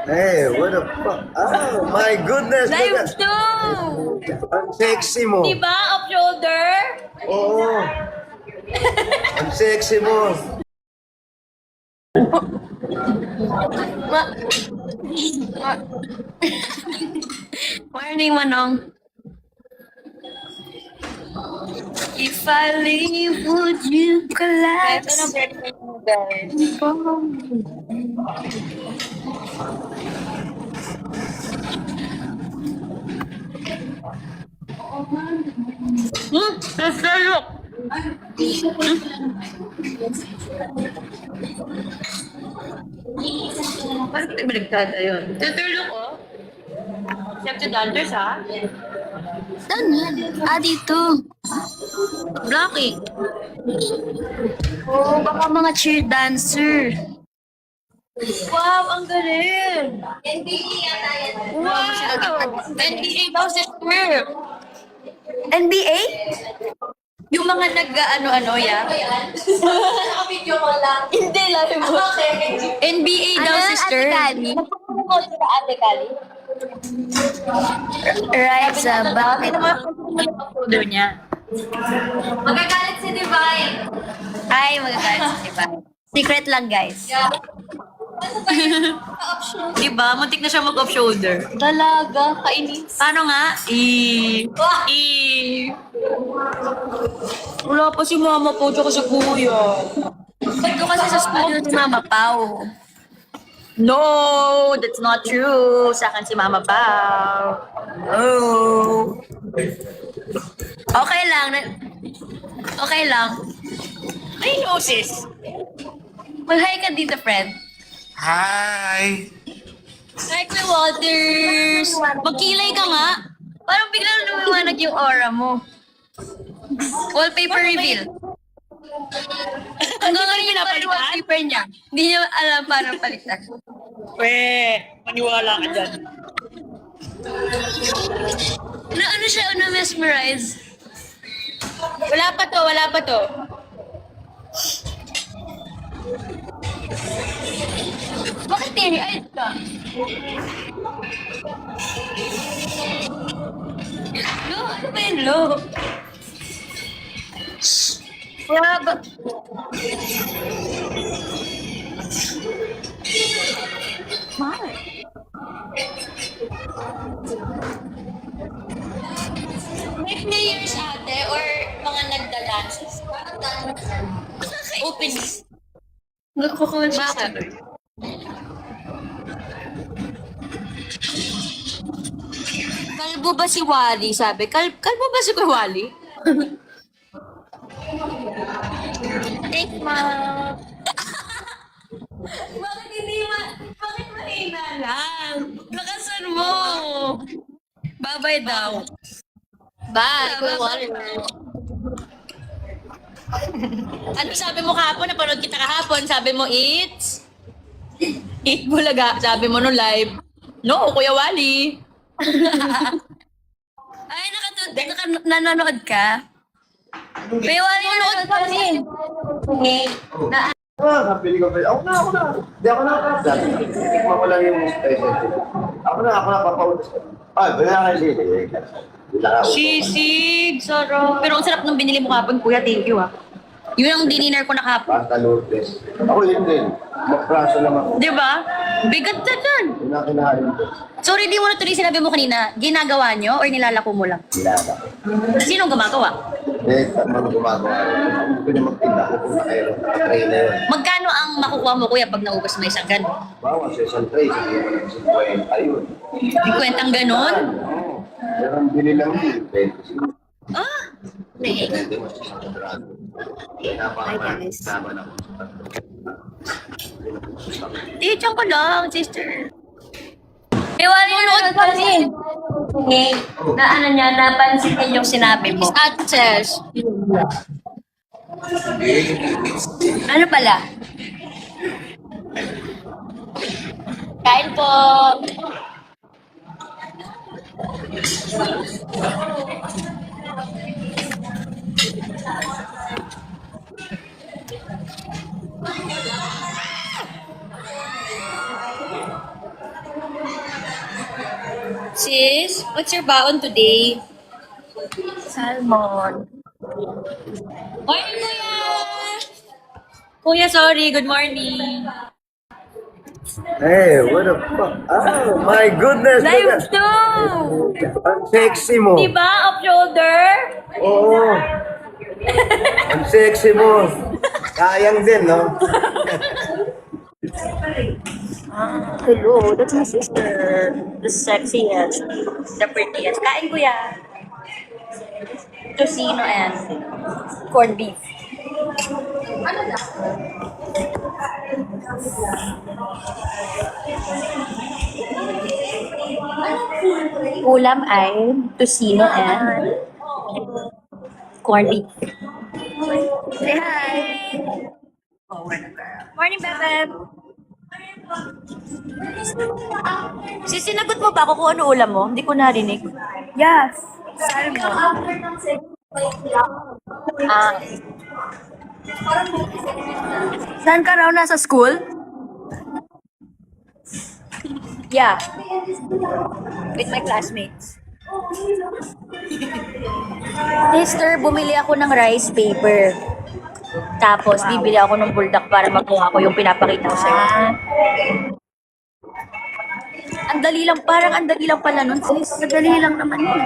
Hey, what the fuck? Oh, my goodness! Live Look to! at, ang sexy mo. Diba? Off shoulder? Oo. Ang sexy mo. Ma- ma- Morning, Manong. If I leave, would you collapse? Ito na breakfast mo, guys. Sister, look. Bakit nagbaligtad yun? Sister, look, oh. Siya si Dantes, ha? Saan yan? Ah, dito. Blackie. Oh, baka mga cheer dancer. Wow, ang galing! Wow! NBA daw, sister! NBA? Yung mga nag-ano-ano, ya? Naka-video ko lang. Hindi, lahi mo. NBA daw, Ano, sister. Ate Kali? Ako sa Ate Kali. Riza, bakit? Folder niya. Magagalit si Divine. Ay, magagalit si Diba? Secret lang, guys. Diba? Muntik na siya mag-off shoulder. Dalaga, kainis. Paano nga? Wala pa si mama po, tsaka si kuya. Ito kasi sa studio ni Mama Pao. No, that's not true. Sa akin si Mama Pao. Oh. Okay lang. Okay lang. Ay, no, sis. Mag-hi ka dito, friend. Hi! Hi, Kuya Walters. Magkilay ka nga. Parang biglang lumiwanag yung aura mo. Wallpaper reveal. Hanggang ngayon yung pinapalitan? wallpaper niya. Hindi niya alam paano palitan. Maniwala ka dyan. Na ano siya, mesmerize? Wala pa to, wala pa to. Bakit teary-eyed ka? Lo, ano ba yun, Lo? Wala ba? May players ate or mga nagda-dances. Opening. Nagkukunsya. Kalbo ba si Wally? Sabi, kalbo ba si Kuya Wally? Thanks, Ma. Bakit mahina lang? Lakasan mo! Babay daw. Bye, Kuya Wally. Ano sabi mo kahapon? Napanood kita kahapon. Sabi mo, Eat Bulaga. Sabi mo no live. No, Kuya Wally. Ay, nanonood ka? May wala nanonood ka rin. Kapili ko. Ako na. Hindi ako na. Tikman ko lang yung specialty. Ako na, papautos ko. Ay, wala ka siya. Sisig, sarap. Pero ang sarap nung binili mo kahapon, Kuya. Thank you, ah. Yun ang dinner ko na kahapon. Pasta Lourdes. Ako yun din. Magpraso lang ako. Di ba? Bigat na dyan. Yun ang kinahain ko. Sorry, di mo na tuloy sinabi mo kanina. Ginagawa nyo or nilalako mo lang? Nilala. Sinong gumagawa? Eh, mga gumagawa. Kung yung magtinda ko kung kayo, tray na yun. Magkano ang makukuha mo, Kuya, pag naubos mo isang gano'n? Bawas sa isang tray, sige mo lang 50. Ayun. Di kwentang gano'n? Oo. Pero ang bili lang yun, 25. Ah, Depende mo sa isang kwadrado. Kaya napakaman, naman ako sa tatlo. teacher ko lang, sister. May wala nanonood ka rin. Na ano niya, napansin niya yung sinabi mo. Access. Ano pala? Kain po. Sis, what's your baon today? Salmon. Morning, Kuya! Kuya, sorry. Good morning. Hey, what the fuck? Oh, my goodness! Live look at- Ang sexy mo. Diba? Up shoulder? Oo. Ang sexy mo. Sayang din, no? Hello, that's my sister. The sexiest. The prettiest. Kain, kuya. Tocino and corned beef. Ulam ay tocino and corned beef. Say hi! Morning, Bebe! Sis, sinagot mo ba ako kung ano ulam mo? Hindi ko narinig. Yes. Salmon. Ah. Saan ka raw? Nasa school? Yeah. With my classmates. Sister, bumili ako ng rice paper. Tapos, bibili ako ng buldak para magawa ko yung pinapakita ko sa'yo. Ang dali lang, parang ang dali lang pala nun. Sis, ang dali lang naman yun.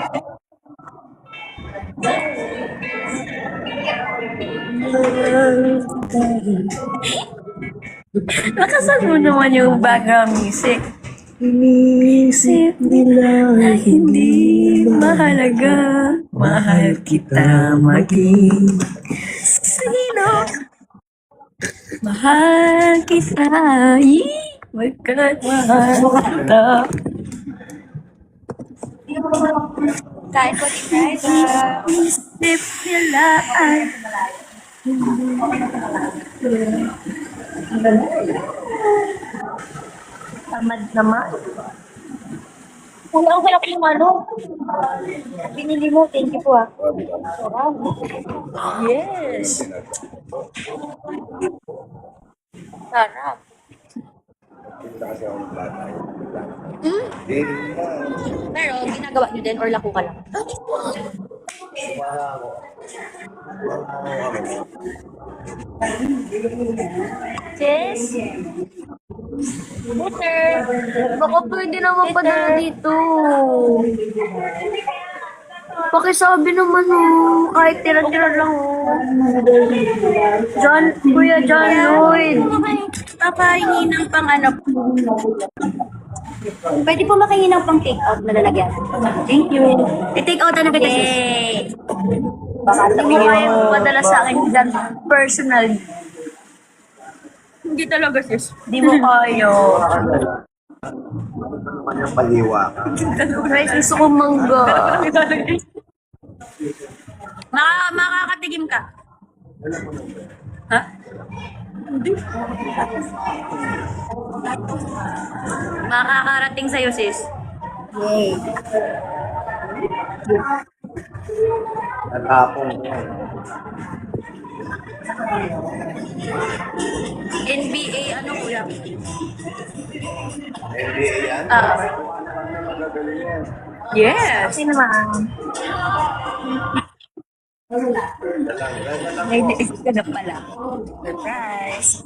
Nakasal mo naman yung background music. Iniisip nila hindi mahalaga. Mahal kita maging sino. Mahal kita. Magkat mahal kita. Kain ko din guys. Isip nila ay tamad naman. Wala ko pala yung ano. Binili mo. Thank you po ah. Yes. Sarap. Pero ginagawa niyo din or lako ka lang? Sis? Butter. Baka pwede naman padala dito. Pakisabi naman oh. Kahit tira-tira lang oh. Kuya John Lloyd. Papahingi ng pang ano. Pwede po makahingi ng pang take out na lalagyan. Thank you. I-take out na kita sis. Hindi mo kayo padala sa akin dyan personal. Hindi talaga sis. Hindi mo kayo. Ano naman yung paliwa ka? Guys, gusto ko mangga. Makakatigim ka. Ha? Hindi. Makakarating sa'yo, sis. Yay. Natapong ko. NBA, ano kuya? NBA yan? Magagaling yan. Yes. Kasi naman. May naisip ka na pala. Surprise.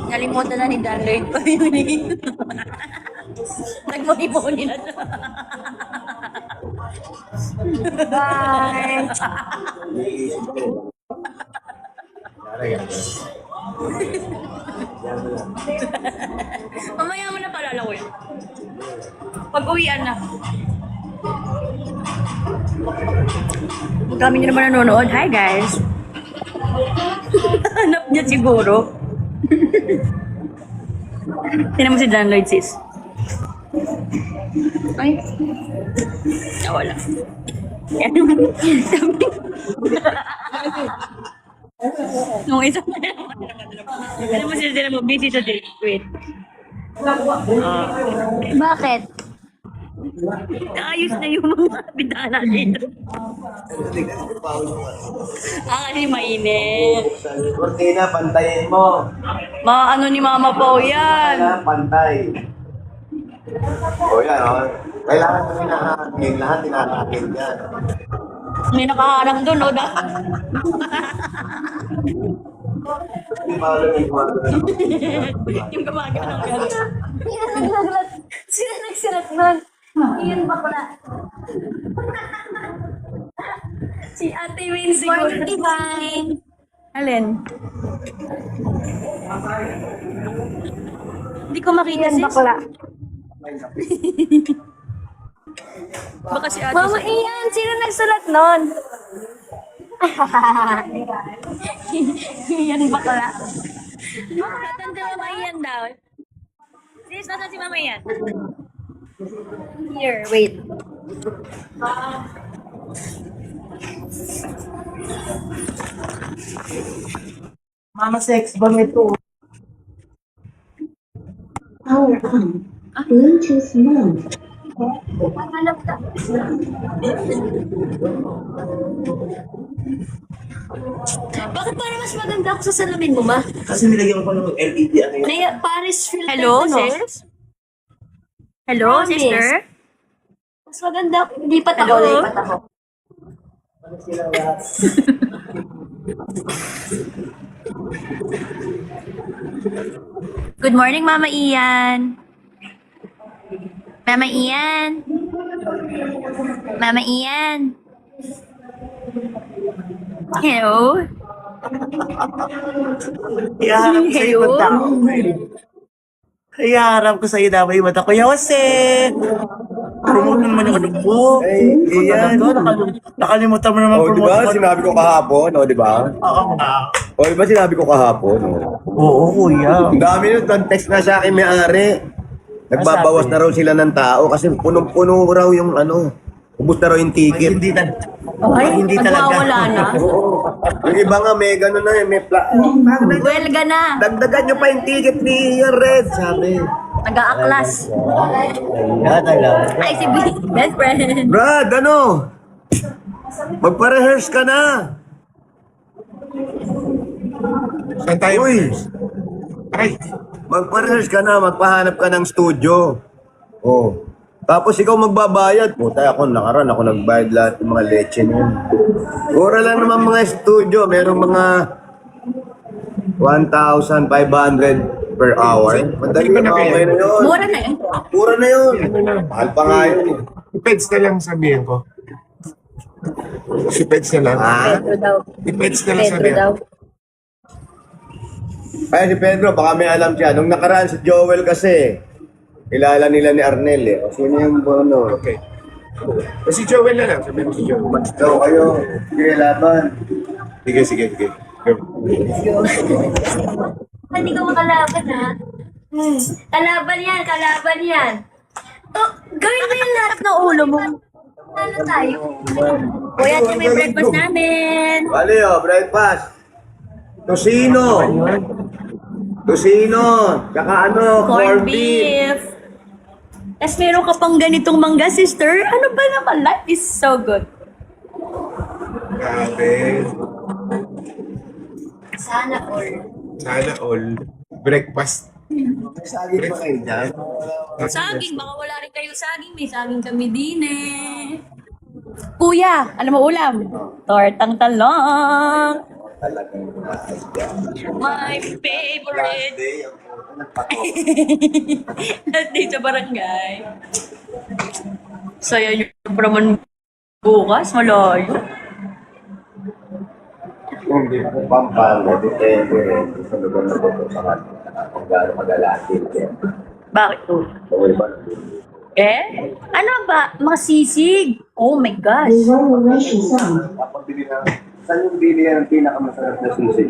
Nalimutan na ni Darlene pa yun eh. Nagmuni-muni na siya. Bye! Mamaya mo na palala ko yun. Pag-uwian na. Ang dami niyo naman nanonood. Hi guys! Hanap niya siguro. Tinan mo si John Lloyd, sis. Ay. Nawala. Nung isa pa naman. Tinan mo sila mo. Busy sa date. Wait. Bakit? Naayos na yung mga bidana dito. Kasi mainit. Cortina, pantayin mo. Ano ni Mama Pao yan? Kailangan pantay. O yan, o. Kailangan mo hinahangin. Lahat hinahangin yan. May nakaharang doon, o. Hindi malamig mo. Yung gumagano ng gano'n. Sino nagsirat nun? Iyan ba pala? Si Ate Wayne siguro. Alin? Hindi ko makita sis. Bakla. Baka si Ate. Mama, iyan. Sino nagsulat nun? Iyan bakla. Matanda Mama Iyan daw. Sis, nasa si Mama Iyan? Here, wait. Mama sex bang ito? Power on. Bluetooth mode. Hanap ka. Bakit para mas maganda ako sa salamin mo, ma? Kasi nilagyan ko ng LED ano yun. Naya, Paris filter. Hello, sis? Hello, sister? Mas maganda ako. Lipat ako, lipat ako. Good morning, Mama Ian. Mama Ian. Mama Ian. Hello. Iyaharap ko sa'yo Hello? mata ko. Iyaharap ko sa'yo dapat yung mata ko. Yawase! Promote naman yung ano mo. Iyan. Nakalimutan mo naman O, di ba? promote. Sinabi ko kahapon, o, di ba? Oo nga. O, di ba sinabi ko kahapon, o? Oo, kuya. Ang dami nun, text na sa akin may-ari. Nagbabawas na raw sila ng tao kasi punong-puno raw yung ano. Ubus na raw yung ticket. Hindi na. Hindi talaga. Nagwawala na. Yung iba nga may gano'n na, may Welga na. dagdagan nyo pa yung ticket ni Red, sabi. Nag-aaklas. Yan, alam. Ay, si best friend. Brad, ano? Magpa-rehearse ka na. Saan tayo? Uy, Ay, magpa-rehearse ka na, magpahanap ka ng studio. Oh. Tapos ikaw magbabayad. Puta, ako nakaraan, ako nagbayad lahat ng mga leche nun. Mura lang naman mga studio. Merong mga 1,500 per hour. Madali Hindi ba na na okay kaya? na yun. Mura na yun. Mura na yun. Mahal pa nga yun. depends na lang sabihin ko. Depends na lang. Ha? Pedro daw. Depends na lang Pedro sabihin daw. ko. Kaya si Pedro, baka may alam siya. Nung nakaraan si Joel kasi, kilala nila ni Arnel eh. O, sino yung ano? Okay. Si Joel na lang. Sabihin mo si Joel. So kayo, sige laban. Sige, sige, sige. Go. Hindi ko makalaban, ha? Kalaban yan, kalaban yan. Oh, gawin mo yung lahat ng ulo mo. Ano tayo? Kuya, ito may breakfast namin. Bali oh, breakfast. Tosino. Tosino. Tsaka ano, Corned beef. Tapos meron ka pang ganitong mangga, sister. Ano ba naman? Life is so good. Grabe. Sana all. Sana all. Breakfast. Sagi pa kayo dyan. Saging, baka wala rin kayo saging. May saging kami din eh. Kuya, alam mo ulam? Tortang talong. Talagang maayos yan. My Last favorite. day, ang nagpato. Last day sa barangay. Saya nyo pa naman bukas, malayo. Kung di po Pampanga, depende rin sa lugar na ito sa kanila. Kung gaano kadalasin. Bakit to? Kung iba na Ano ba? Masisig. Oh my gosh. Reverberation sound. Kapag bili na, saan yung bili yan ang pinakamasarap na sushi?